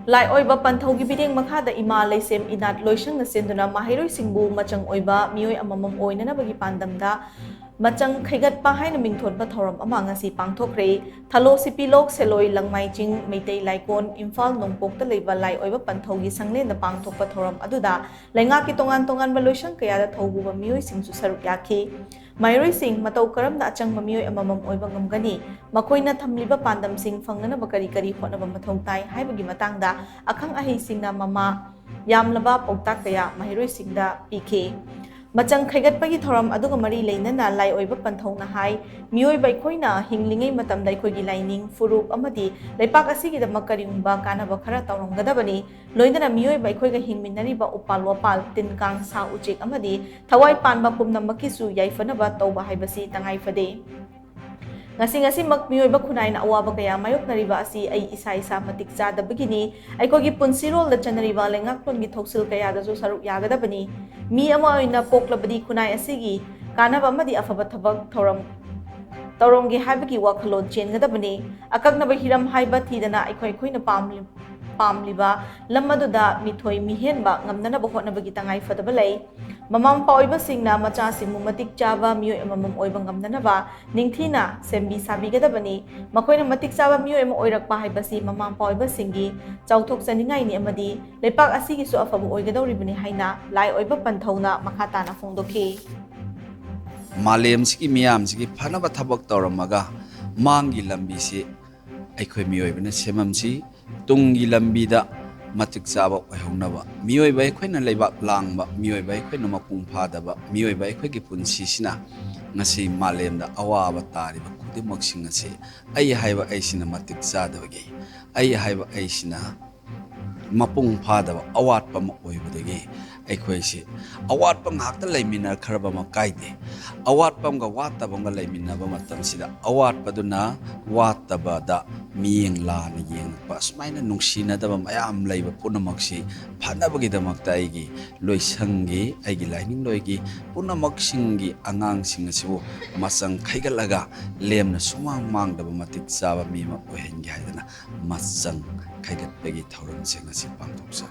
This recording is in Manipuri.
Lai OIBA PANTHOU bideng MAKHADA IMA LEISHEM INAT LOISHANG SHINDUNA MAHEIROI SHINGBU MACHANG OIBA MEEOI AMAMAM OINABAGI PANDAMDA Machang Kheigatpa Haina Mingthonba Thouram AMANGASI Pangthokkhre Thalo Sipilok Seloi Langmaijing Meitei Laikon Imphal Nongpokta Leiba Lai OIBA PANTHOU gi Sanglenda Pangthokpa Thouram aduda Laingaki Tongan LOISHANG kayada thoububa MEEOI singsu saruk yaki Mahiroi sing matau karamda achangba MEEOI amamam oiba ngamgani makoina thamliba pandam sing fangnanaba kari hotnaba mathau tai haibagi matangda akhang ahei singna mama yamlaba pautak kaya Mahiroi singda pk Machang Kheigatpagi Thouram aduga mari leinana lai oiba panthau na hai MEEOI baikhoina hinglingai matamda ikhoigi laining furup amadi leipak asigi da makariumba kanaba khara tawramgadabani loinana MEEOI baikhoiga hingminariba upal wapal tinkang sa ujek amadi thawai panba pumnamakisu yaifanaba tawba haibasi tangai fade ngasi mak MEEOI khunai na awaba kaya mayoknariba asi ai isa matik jada begini aikogi punsirol da chanariba lengakton gi thoksil kaya da jo saruk yagadabani mi ama oina poklabadi khunai asigi kanaba amadi afaba thabak tawromgi haibagi wakhalon chengadabani akaknaba hiram haiba thidana aikoi khoina pamliba lamaduda mithoi mihenba ngamnanaba hotnabagi tangai fadaba lei mamam paoiba singna macha singmu matik chaba MEEOI amamam oiba ngamnanaba ningthina sembi sabigadabani makoina matik chaba MEEOI ama oirakpa haibasi mamam paoiba singi chauthok chaningai ni amadi lepak asigi su afabu oigadawribani haina lai oiba panthauna makhatana phongdokhi Malem siki miyam siki phanaba thabak tawramaga mangi lambi si aikhoi MEEOI bana semamsi tungi lambi da matik chaba oihognaba MEEOI bai khoina leibak langba MEEOI bai khoina mapung phadaba MEEOI bai khoi gi punsi sina ngasi malem da awaba tariba khudimak sing ase ai haiba aisina matik chadabagi ai haiba aisina mapung phadaba awatpa ma oibadagi aikhoisi awatpa ngakta leimina kharaba ma kaide awatpam ga watabam ga leimina ba matam sida awatpaduna watabada miyeng la na yeng pa smaina nungsina da mayam leiba punamaksi phanabagi damakta aigi loisangi aigi lining loigi punamaksinggi angang singasibu masang khaigalaga lemna sumang mangdaba matik chaba mi ma ohengi haidana Machang Kheigatpagi Thouram singasi pangthoksa